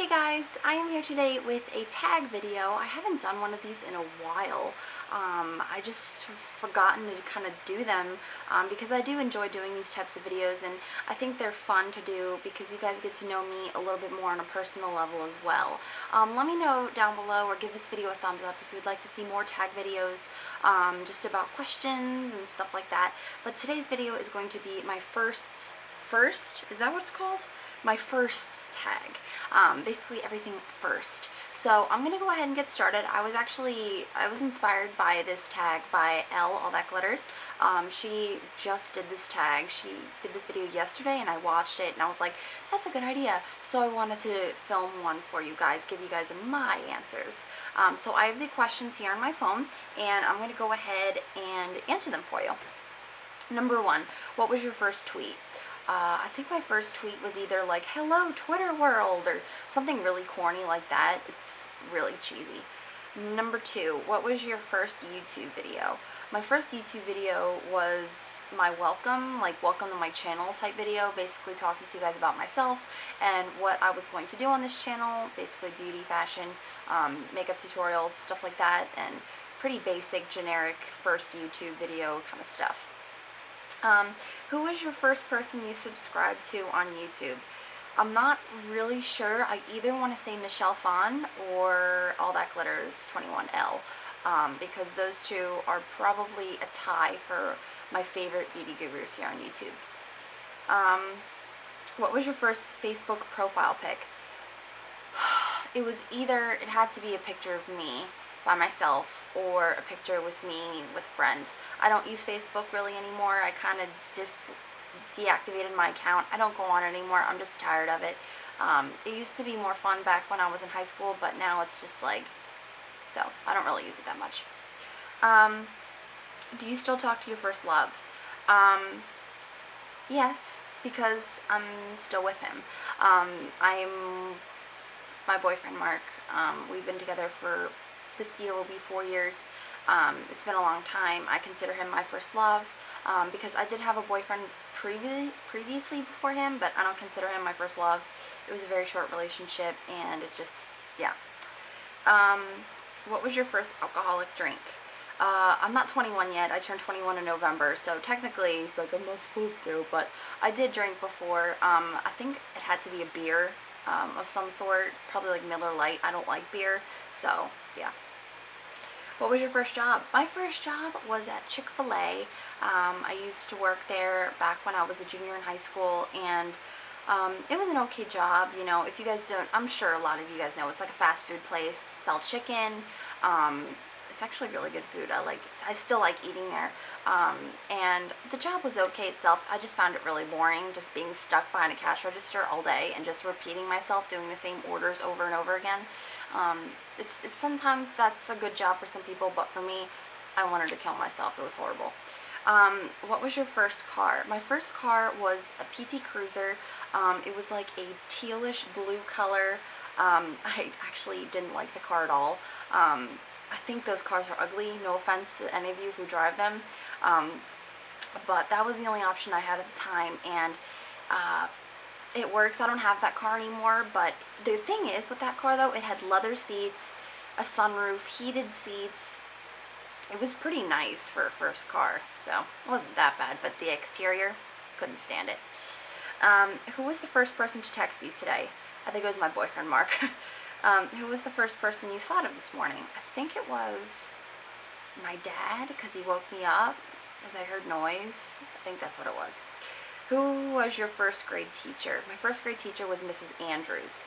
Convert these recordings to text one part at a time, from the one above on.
Hey guys, I am here today with a tag video. I haven't done one of these in a while. I just have forgotten to kind of do them because I do enjoy doing these types of videos, and I think they're fun to do because you guys get to know me a little bit more on a personal level as well. Let me know down below or give this video a thumbs up if you would like to see more tag videos just about questions and stuff like that. But today's video is going to be my first, is that what it's called? My first tag. Basically everything first. So I'm gonna go ahead and get started. I was inspired by this tag by Elle, All That Glitters. She just did this tag. She did this video yesterday and I watched it and I was like, that's a good idea. So I wanted to film one for you guys, give you guys my answers. So I have the questions here on my phone and I'm gonna go ahead and answer them for you. Number one, what was your first tweet? I think my first tweet was either like, hello Twitter world, or something really corny like that. It's really cheesy. Number two, what was your first YouTube video? My first YouTube video was my welcome to my channel type video, basically talking to you guys about myself and what I was going to do on this channel, basically beauty, fashion, makeup tutorials, stuff like that, and pretty basic, generic first YouTube video kind of stuff. Who was your first person you subscribed to on YouTube? I'm not really sure. I either want to say Michelle Phan or All That Glitters 21L, because those two are probably a tie for my favorite beauty gurus here on YouTube. What was your first Facebook profile pic? It had to be a picture of me by myself or a picture with me with friends. I don't use Facebook really anymore. I kind of deactivated my account. I don't go on anymore. I'm just tired of it. It used to be more fun back when I was in high school, but now it's just like, so I don't really use it that much. Do you still talk to your first love? Yes, because I'm still with him. My boyfriend Mark. We've been together for, this year will be 4 years. It's been a long time. I consider him my first love because I did have a boyfriend previously before him, but I don't consider him my first love. It was a very short relationship and it just, yeah. What was your first alcoholic drink? I'm not 21 yet. I turned 21 in November, so technically it's like I'm not supposed to, but I did drink before. I think it had to be a beer of some sort, probably like Miller Lite. I don't like beer, so yeah. What was your first job? My first job was at Chick-fil-A. I used to work there back when I was a junior in high school, and it was an okay job. You know, if you guys don't, I'm sure a lot of you guys know, it's like a fast food place, sell chicken. It's actually really good food. I still like eating there. And the job was okay itself. I just found it really boring, just being stuck behind a cash register all day and just repeating myself, doing the same orders over and over again. It's sometimes that's a good job for some people, but for me, I wanted to kill myself. It was horrible. What was your first car? My first car was a PT Cruiser. It was like a tealish blue color. I actually didn't like the car at all. I think those cars are ugly. No offense to any of you who drive them. But that was the only option I had at the time, and it works. I don't have that car anymore, but the thing is with that car though, it had leather seats, a sunroof, heated seats. It was pretty nice for a first car, so it wasn't that bad, but the exterior, couldn't stand it. Who was the first person to text you today? I think it was my boyfriend Mark. Who was the first person you thought of this morning? I think it was my dad, because he woke me up as I heard noise. I think that's what it was. Who was your first grade teacher? My first grade teacher was Mrs. Andrews.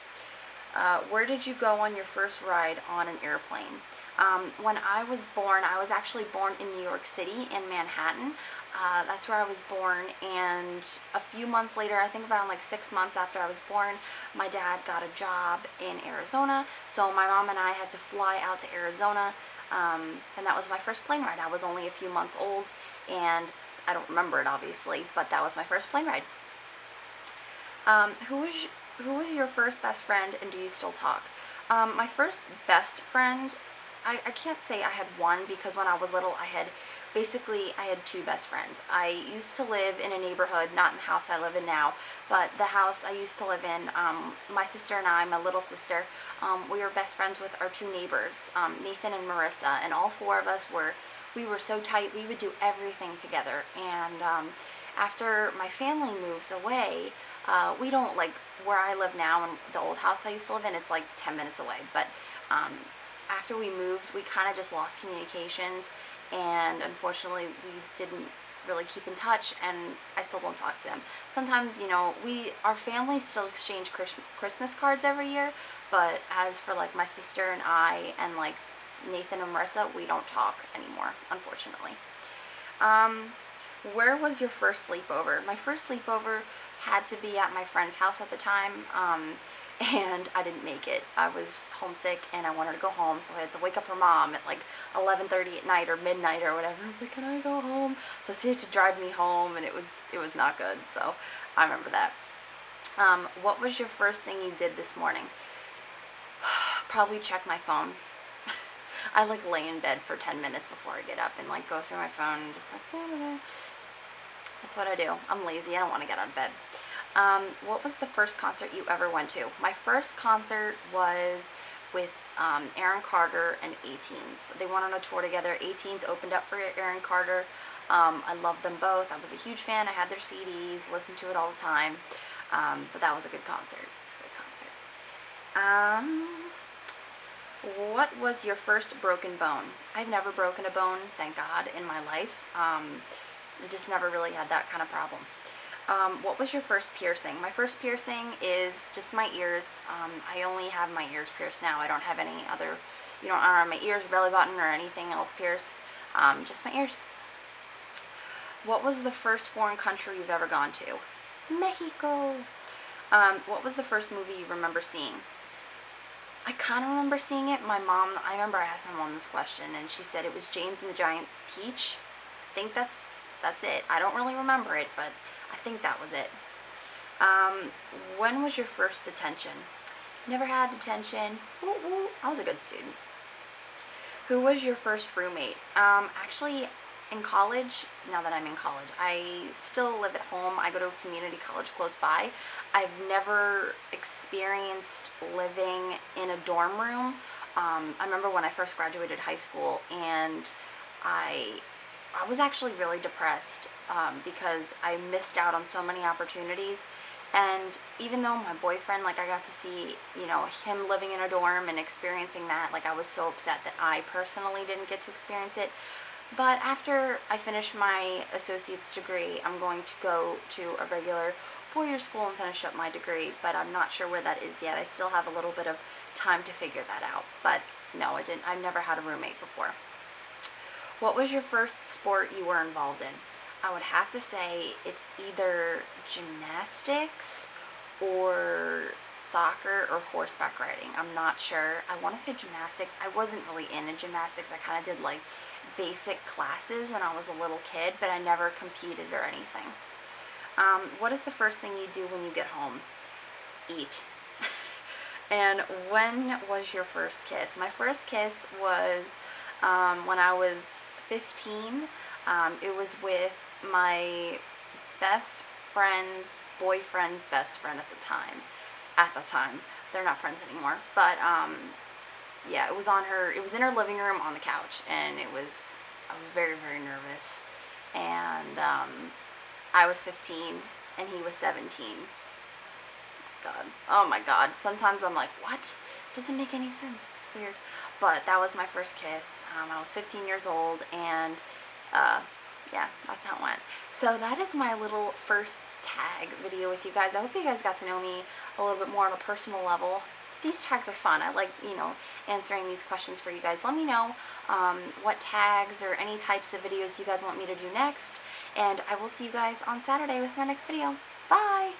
Where did you go on your first ride on an airplane? When I was born, I was actually born in New York City, in Manhattan. That's where I was born, and a few months later, I think around like 6 months after I was born, my dad got a job in Arizona, so my mom and I had to fly out to Arizona, and that was my first plane ride. I was only a few months old, and I don't remember it obviously, but that was my first plane ride. Who was your first best friend, and do you still talk? My first best friend, I can't say I had one, because when I was little I had basically I had two best friends. I used to live in a neighborhood, not in the house I live in now, but the house I used to live in, my sister and I, my little sister, we were best friends with our two neighbors, Nathan and Marissa, and all four of us we were so tight, we would do everything together. And after my family moved away, we don't, like, where I live now and the old house I used to live in, it's like 10 minutes away, but after we moved, we kind of just lost communications, and unfortunately we didn't really keep in touch, and I still don't talk to them. Sometimes, our family still exchange Christmas cards every year, but as for like my sister and I and like Nathan and Marissa, we don't talk anymore, unfortunately. Where was your first sleepover? My first sleepover had to be at my friend's house at the time, and I didn't make it. I was homesick and I wanted to go home, so I had to wake up her mom at like 11:30 at night or midnight or whatever. I was like, can I go home? So she had to drive me home, and it was not good. So I remember that. What was your first thing you did this morning? Probably check my phone. I like lay in bed for 10 minutes before I get up and like go through my phone and just like, blah, blah, blah. That's what I do. I'm lazy. I don't want to get out of bed. What was the first concert you ever went to? My first concert was with Aaron Carter and 18s. They went on a tour together. 18s opened up for Aaron Carter. I loved them both. I was a huge fan. I had their CDs, listened to it all the time. But that was a good concert. Good concert. What was your first broken bone? I've never broken a bone, thank God, in my life. I just never really had that kind of problem. What was your first piercing? My first piercing is just my ears. I only have my ears pierced now. I don't have any other, I don't have my ears, belly button, or anything else pierced. Just my ears. What was the first foreign country you've ever gone to? Mexico. What was the first movie you remember seeing? I kind of remember seeing it. I remember I asked my mom this question, and she said it was James and the Giant Peach. I think that's it. I don't really remember it, but I think that was it. When was your first detention? Never had detention. Woo woo. I was a good student. Who was your first roommate? Actually, in college, now that I'm in college, I still live at home. I go to a community college close by. I've never experienced living in a dorm room. I remember when I first graduated high school, and I was actually really depressed because I missed out on so many opportunities. And even though my boyfriend, like, I got to see, him living in a dorm and experiencing that, like, I was so upset that I personally didn't get to experience it. But after I finish my associate's degree, I'm going to go to a regular four-year school and finish up my degree, but I'm not sure where that is yet. I still have a little bit of time to figure that out. But no, I've never had a roommate before. What was your first sport you were involved in? I would have to say it's either gymnastics or soccer or horseback riding. I'm not sure. I want to say gymnastics. I wasn't really into gymnastics. I kind of did like basic classes when I was a little kid, but I never competed or anything. What is the first thing you do when you get home? Eat. And when was your first kiss? My first kiss was when I was 15. It was with my best friend's boyfriend's best friend at the time. They're not friends anymore, but yeah, it was in her living room on the couch, and I was very, very nervous, and I was 15 and he was 17. God, oh my God, sometimes I'm like, what? Doesn't make any sense. It's weird. But that was my first kiss. I was 15 years old, and yeah, that's how it went. So that is my little first tag video with you guys. I hope you guys got to know me a little bit more on a personal level. These tags are fun. I like, answering these questions for you guys. Let me know what tags or any types of videos you guys want me to do next, and I will see you guys on Saturday with my next video. Bye!